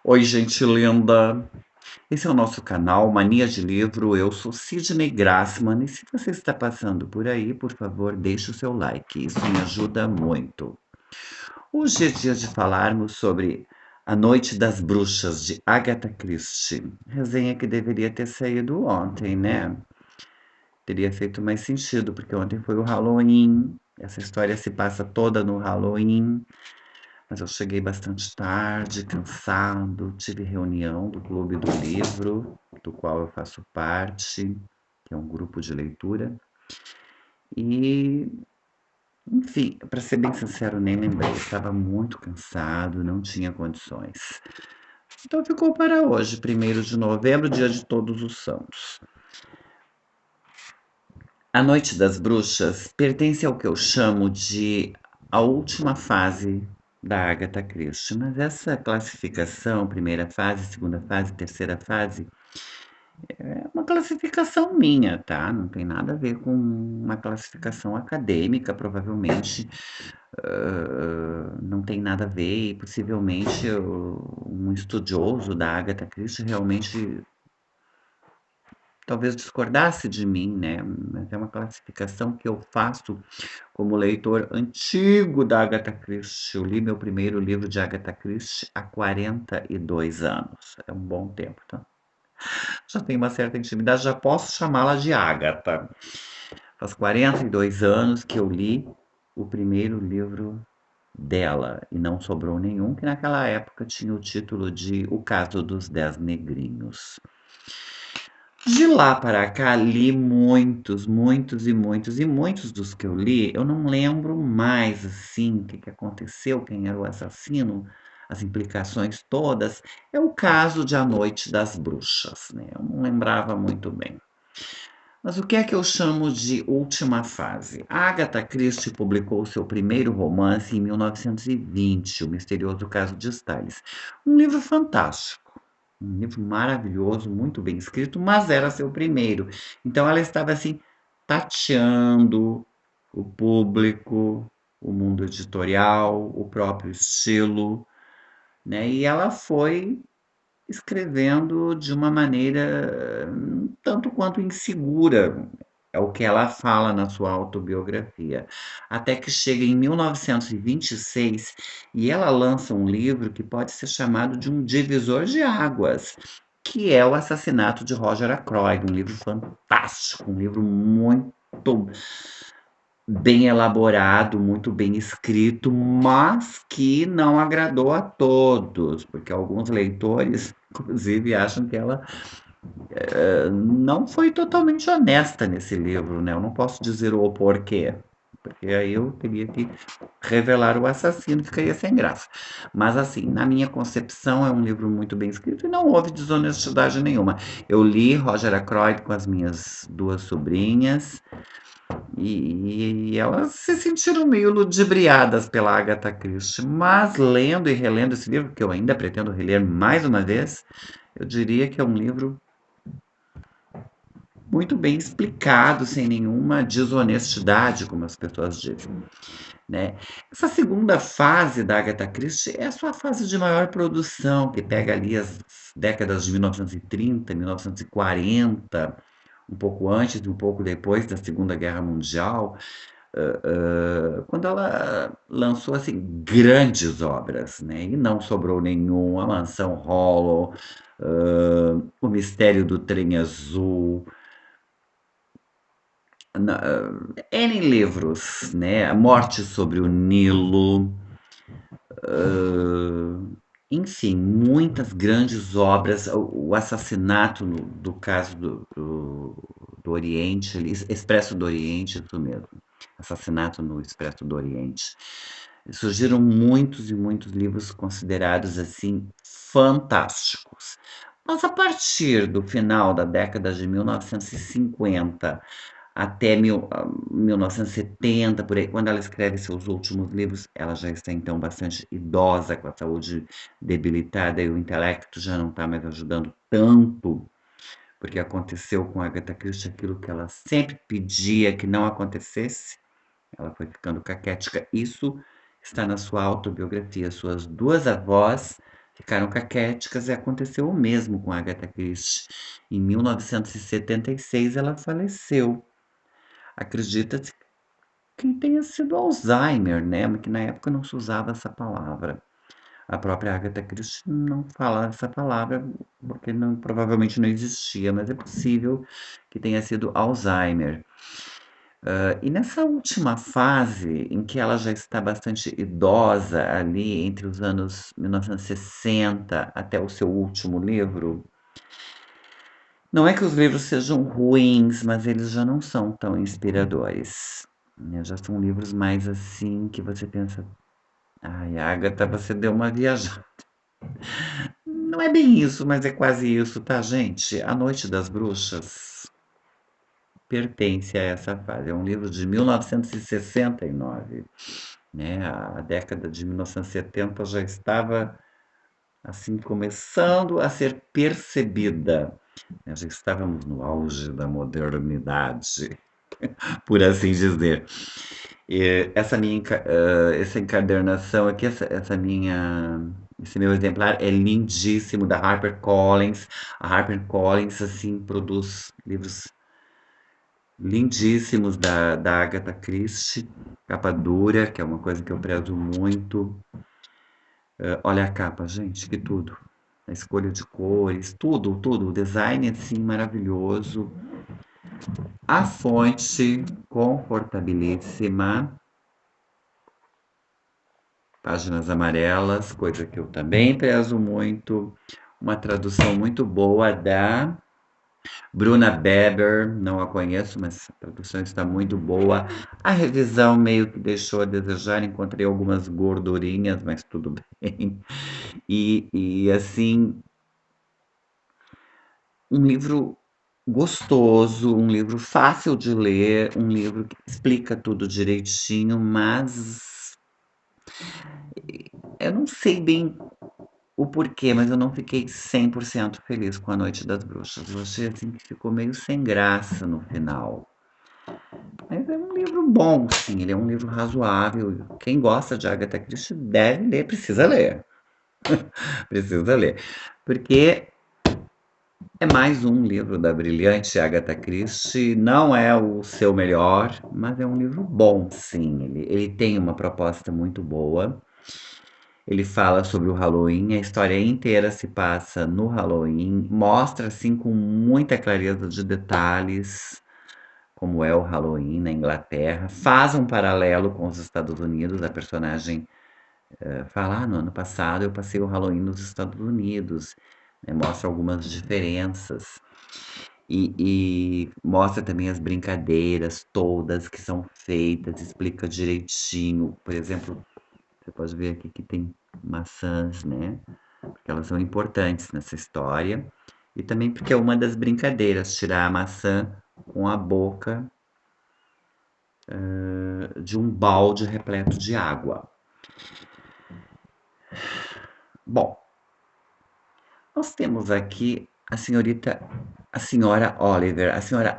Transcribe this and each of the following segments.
Oi, gente linda! Esse é o nosso canal Mania de Livro. Eu sou Sidney Grassman e se você está passando por aí, por favor, deixe o seu like. Isso me ajuda muito. Hoje é dia de falarmos sobre A Noite das Bruxas, de Agatha Christie. Resenha que deveria ter saído ontem, né? Teria feito mais sentido, porque ontem foi o Halloween. Essa história se passa toda no Halloween. Mas eu cheguei bastante tarde, cansado, tive reunião do Clube do Livro, do qual eu faço parte, que é um grupo de leitura. E, enfim, para ser bem sincero, nem lembrei. Estava muito cansado, não tinha condições. Então ficou para hoje, 1º de novembro, dia de Todos os Santos. A Noite das Bruxas pertence ao que eu chamo de a última fase da Agatha Christie, mas essa classificação, primeira fase, segunda fase, terceira fase, é uma classificação minha, tá? Não tem nada a ver com uma classificação acadêmica, provavelmente não tem nada a ver, e possivelmente um estudioso da Agatha Christie realmente talvez discordasse de mim, né? Mas é uma classificação que eu faço como leitor antigo da Agatha Christie. Eu li meu primeiro livro de Agatha Christie há 42 anos. É um bom tempo, tá? Já tenho uma certa intimidade, já posso chamá-la de Agatha. Faz 42 anos que eu li o primeiro livro dela e não sobrou nenhum, que naquela época tinha o título de O Caso dos 10 Negrinhos. De lá para cá, li muitos, muitos e muitos, e muitos dos que eu li, eu não lembro mais assim o que que aconteceu, quem era o assassino, as implicações todas. É o caso de A Noite das Bruxas, né? Eu não lembrava muito bem. Mas o que é que eu chamo de última fase? A Agatha Christie publicou seu primeiro romance em 1920, O Misterioso Caso de Styles. Um livro fantástico, um livro maravilhoso, muito bem escrito, mas era seu primeiro. Então ela estava assim, tateando o público, o mundo editorial, o próprio estilo, né? E ela foi escrevendo de uma maneira tanto quanto insegura, é o que ela fala na sua autobiografia. Até que chega em 1926 e ela lança um livro que pode ser chamado de um divisor de águas, que é O Assassinato de Roger Ackroyd, um livro fantástico, um livro muito bem elaborado, muito bem escrito, mas que não agradou a todos, porque alguns leitores, inclusive, acham que ela não foi totalmente honesta nesse livro, né? Eu não posso dizer o porquê, porque aí eu teria que revelar o assassino, ficaria sem graça. Mas assim, na minha concepção, é um livro muito bem escrito e não houve desonestidade nenhuma. Eu li Roger Ackroyd com as minhas duas sobrinhas, e elas se sentiram meio ludibriadas pela Agatha Christie, mas lendo e relendo esse livro, que eu ainda pretendo reler mais uma vez, eu diria que é um livro muito bem explicado, sem nenhuma desonestidade, como as pessoas dizem, né? Essa segunda fase da Agatha Christie é a sua fase de maior produção, que pega ali as décadas de 1930, 1940, um pouco antes e um pouco depois da Segunda Guerra Mundial, quando ela lançou assim grandes obras, né? E não sobrou nenhum, A Mansão Hollow, O Mistério do Trem Azul, N livros, né? A Morte sobre o Nilo, enfim, muitas grandes obras, o assassinato do caso do Oriente, Expresso do Oriente, isso mesmo, assassinato no Expresso do Oriente. Surgiram muitos e muitos livros considerados assim fantásticos. Mas a partir do final da década de 1950 até 1970, por aí, quando ela escreve seus últimos livros, ela já está então bastante idosa, com a saúde debilitada e o intelecto já não está mais ajudando tanto, porque aconteceu com a Agatha Christie aquilo que ela sempre pedia que não acontecesse, ela foi ficando caquética. Isso está na sua autobiografia. Suas duas avós ficaram caquéticas e aconteceu o mesmo com Agatha Christie. Em 1976 ela faleceu. Acredita-se que tenha sido Alzheimer, né? Mas que na época não se usava essa palavra. A própria Agatha Christie não fala essa palavra porque não, provavelmente não existia, mas é possível que tenha sido Alzheimer. E nessa última fase, em que ela já está bastante idosa, ali entre os anos 1960 até o seu último livro, não é que os livros sejam ruins, mas eles já não são tão inspiradores, né? Já são livros mais assim que você pensa, ai, Agatha, você deu uma viajada. Não é bem isso, mas é quase isso, tá, gente? A Noite das Bruxas pertence a essa fase. É um livro de 1969, né? A década de 1970 já estava assim começando a ser percebida, né? Já estávamos no auge da modernidade, por assim dizer. E essa encadernação aqui, esse meu exemplar é lindíssimo, da HarperCollins. A HarperCollins, assim, produz livros lindíssimos da Agatha Christie, capa dura, que é uma coisa que eu prezo muito. Olha a capa, gente, que tudo. A escolha de cores, tudo, tudo. O design, assim, maravilhoso. A fonte, confortabilíssima. Páginas amarelas, coisa que eu também prezo muito. Uma tradução muito boa da Bruna Beber, não a conheço, mas a tradução está muito boa. A revisão meio que deixou a desejar, encontrei algumas gordurinhas, mas tudo bem. E assim, um livro gostoso, um livro fácil de ler, um livro que explica tudo direitinho, mas eu não sei bem o porquê, mas eu não fiquei 100% feliz com A Noite das Bruxas. Eu achei assim que ficou meio sem graça no final. Mas é um livro bom, sim, ele é um livro razoável. Quem gosta de Agatha Christie deve ler, precisa ler. Precisa ler. Porque é mais um livro da brilhante Agatha Christie. Não é o seu melhor, mas é um livro bom, sim. Ele tem uma proposta muito boa. Ele fala sobre o Halloween, a história inteira se passa no Halloween, mostra assim com muita clareza de detalhes como é o Halloween na Inglaterra, faz um paralelo com os Estados Unidos, a personagem fala, no ano passado eu passei o Halloween nos Estados Unidos, né, mostra algumas diferenças e mostra também as brincadeiras todas que são feitas, explica direitinho, por exemplo, você pode ver aqui que tem maçãs, né? Porque elas são importantes nessa história. E também porque é uma das brincadeiras, tirar a maçã com a boca de um balde repleto de água. Bom, nós temos aqui a senhora Oliver, a senhora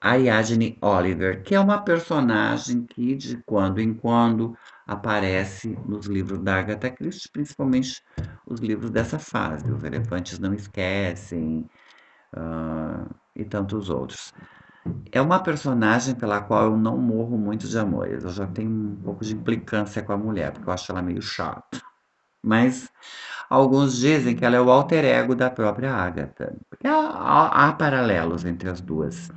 Ariadne Oliver, que é uma personagem que de quando em quando aparece nos livros da Agatha Christie, principalmente os livros dessa fase, Os Elefantes Não Esquecem, e tantos outros. É uma personagem pela qual eu não morro muito de amores. Eu já tenho um pouco de implicância com a mulher, porque eu acho ela meio chata. Mas alguns dizem que ela é o alter ego da própria Agatha. Porque há paralelos entre as duas.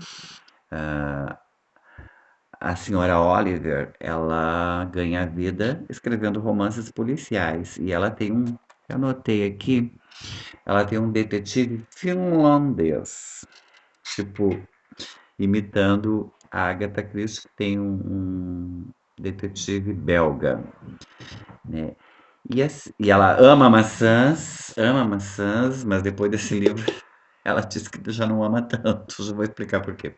A senhora Oliver, ela ganha vida escrevendo romances policiais. E ela tem um, eu anotei aqui, ela tem um detetive finlandês. Tipo, imitando a Agatha Christie, que tem um detetive belga, né? E ela ama maçãs, mas depois desse livro ela disse que já não ama tanto. Já vou explicar por quê.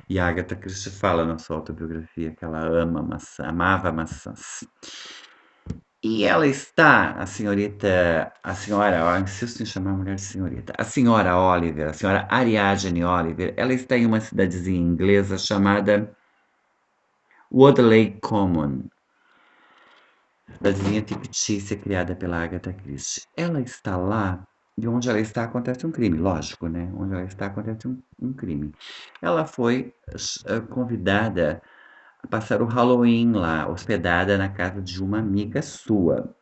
E a Agatha Christie fala na sua autobiografia que ela ama maçã, amava maçãs. E ela está, a senhora, eu insisto em chamar a mulher de senhorita, a senhora Oliver, a senhora Ariadne Oliver, ela está em uma cidadezinha inglesa chamada Woodleigh Common. cidadezinha fictícia criada pela Agatha Christie. Ela está lá, e onde ela está acontece um crime, lógico, né? Onde ela está acontece um crime. Ela foi convidada a passar o Halloween lá, hospedada na casa de uma amiga sua.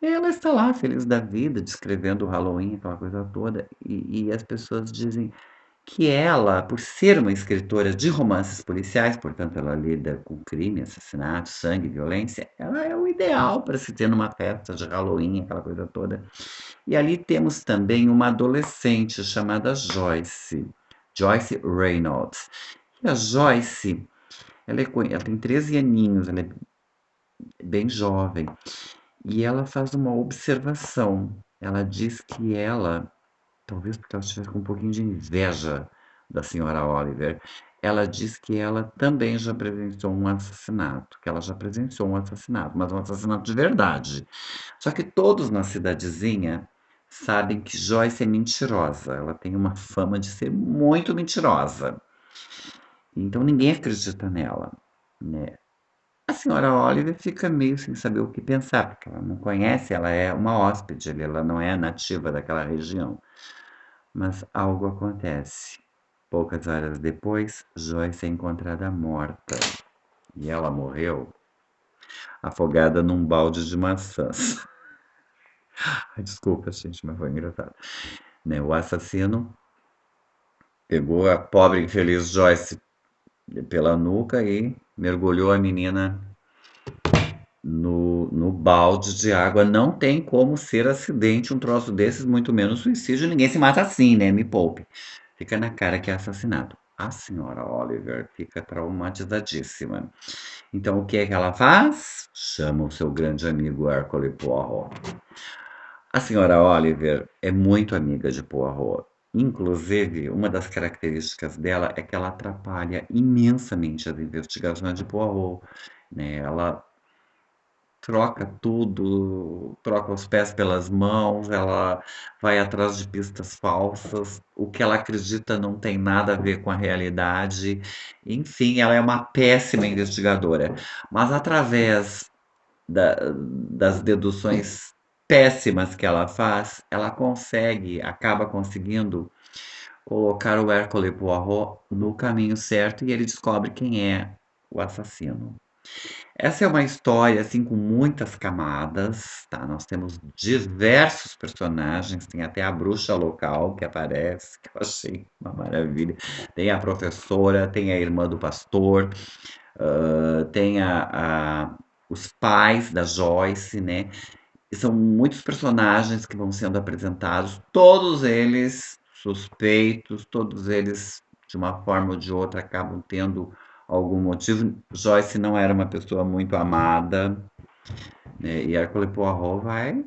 E ela está lá, feliz da vida, descrevendo o Halloween, aquela coisa toda, e as pessoas dizem que ela, por ser uma escritora de romances policiais, portanto ela lida com crime, assassinato, sangue, violência, ela é o ideal para se ter numa festa de Halloween, aquela coisa toda. E ali temos também uma adolescente chamada Joyce, Joyce Reynolds. E a Joyce, ela tem 13 aninhos, ela é bem jovem, e ela faz uma observação. Ela diz que ela, talvez porque ela estivesse com um pouquinho de inveja da senhora Oliver, ela diz que ela também já presenciou um assassinato, que ela já presenciou um assassinato, mas um assassinato de verdade. Só que todos na cidadezinha sabem que Joyce é mentirosa, ela tem uma fama de ser muito mentirosa. Então ninguém acredita nela, né? A senhora Oliver fica meio sem saber o que pensar, porque ela não conhece, ela é uma hóspede ali, ela não é nativa daquela região. Mas algo acontece. Poucas horas depois, Joyce é encontrada morta. E ela morreu afogada num balde de maçãs. Ai, desculpa, gente, mas foi engraçado. Né, o assassino pegou a pobre infeliz Joyce pela nuca e mergulhou a menina no balde de água. Não tem como ser acidente um troço desses, muito menos suicídio. Ninguém se mata assim, né? Me poupe. Fica na cara que é assassinato. A senhora Oliver fica traumatizadíssima. Então, o que é que ela faz? Chama o seu grande amigo Hercule Poirot. A senhora Oliver é muito amiga de Poirot. Inclusive, uma das características dela é que ela atrapalha imensamente as investigações de Poirot, né? Ela troca tudo, troca os pés pelas mãos, ela vai atrás de pistas falsas, o que ela acredita não tem nada a ver com a realidade. Enfim, ela é uma péssima investigadora, mas através das deduções péssimas que ela faz, ela consegue, acaba conseguindo colocar o Hercule Poirot no caminho certo e ele descobre quem é o assassino. Essa é uma história, assim, com muitas camadas, tá? Nós temos diversos personagens, tem até a bruxa local que aparece, que eu achei uma maravilha. Tem a professora, tem a irmã do pastor, tem os pais da Joyce, né? E são muitos personagens que vão sendo apresentados, todos eles suspeitos, todos eles, de uma forma ou de outra, acabam tendo algum motivo. Joyce não era uma pessoa muito amada, né? E Hercule Poirot vai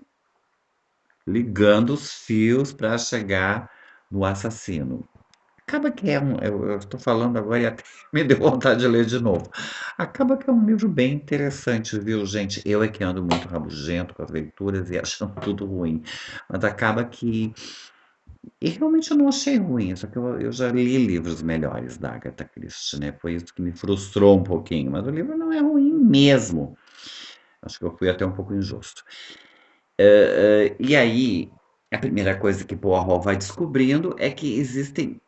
ligando os fios para chegar no assassino. Acaba que é eu estou falando agora e até me deu vontade de ler de novo. Acaba que é um livro bem interessante, viu, gente? Eu é que ando muito rabugento com as leituras e achando tudo ruim. Mas acaba que. E realmente eu não achei ruim, só que eu já li livros melhores da Agatha Christie, né? Foi isso que me frustrou um pouquinho. Mas o livro não é ruim mesmo. Acho que eu fui até um pouco injusto. E aí, a primeira coisa que Poirot vai descobrindo é que existem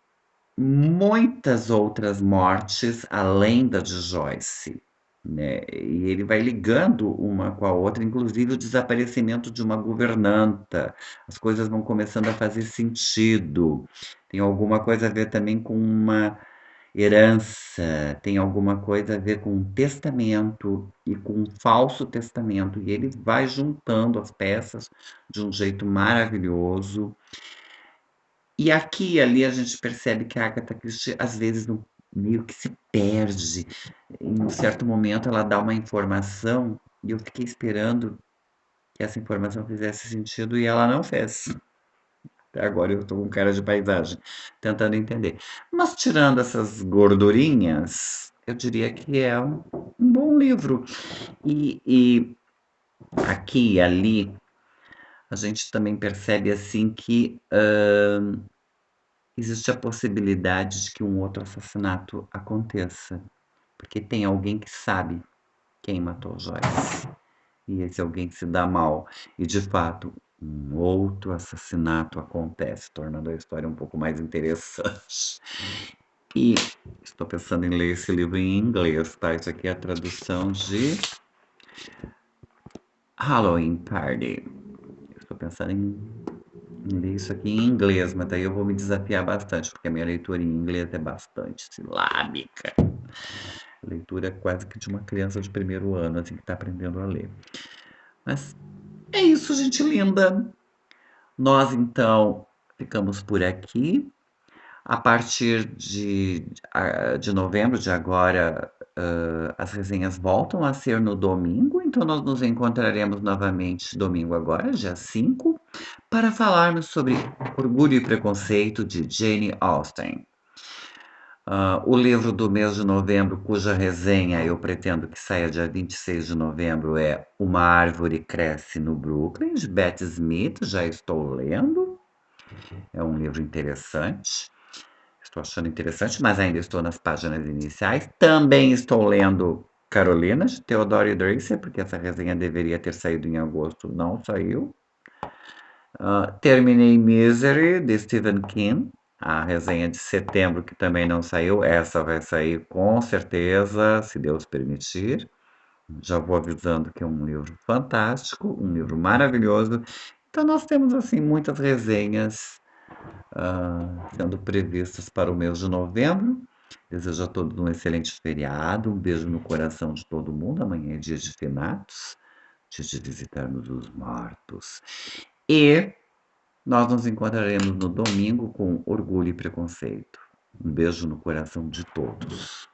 muitas outras mortes além da de Joyce, né? E ele vai ligando uma com a outra, inclusive o desaparecimento de uma governanta. As coisas vão começando a fazer sentido. Tem alguma coisa a ver também com uma herança, tem alguma coisa a ver com um testamento e com um falso testamento. E ele vai juntando as peças de um jeito maravilhoso. E aqui e ali a gente percebe que a Agatha Christie, às vezes, meio que se perde. Em um certo momento ela dá uma informação e eu fiquei esperando que essa informação fizesse sentido e ela não fez. Até agora eu estou com cara de paisagem, tentando entender. Mas tirando essas gordurinhas, eu diria que é um bom livro. E aqui e ali a gente também percebe assim que existe a possibilidade de que um outro assassinato aconteça, porque tem alguém que sabe quem matou Joyce. e esse alguém se dá mal. E, de fato, um outro assassinato acontece, tornando a história um pouco mais interessante. E estou pensando em ler esse livro em inglês, tá? Isso aqui é a tradução de Halloween Party. Estou pensando em ler isso aqui em inglês, mas daí eu vou me desafiar bastante, porque a minha leitura em inglês é bastante silábica. Leitura quase que de uma criança de primeiro ano, assim, que está aprendendo a ler. Mas é isso, gente linda. Nós, então, ficamos por aqui. A partir de novembro, de agora, as resenhas voltam a ser no domingo, então nós nos encontraremos novamente domingo agora, dia 5, para falarmos sobre Orgulho e Preconceito, de Jane Austen. O livro do mês de novembro, cuja resenha eu pretendo que saia dia 26 de novembro, é Uma Árvore Cresce no Brooklyn, de Bette Smith, já estou lendo. É um livro interessante. Estou achando interessante, mas ainda estou nas páginas iniciais. Também estou lendo Carolina, de Theodore Dreiser, porque essa resenha deveria ter saído em agosto, não saiu. Terminei Misery, de Stephen King, a resenha de setembro, que também não saiu. Essa vai sair com certeza, se Deus permitir. Já vou avisando que é um livro fantástico, um livro maravilhoso. Então, nós temos, assim, muitas resenhas sendo previstas para o mês de novembro. Desejo a todos um excelente feriado, um beijo no coração de todo mundo. Amanhã é dia de finados, dia de visitarmos os mortos. E nós nos encontraremos no domingo com Orgulho e Preconceito. Um beijo no coração de todos.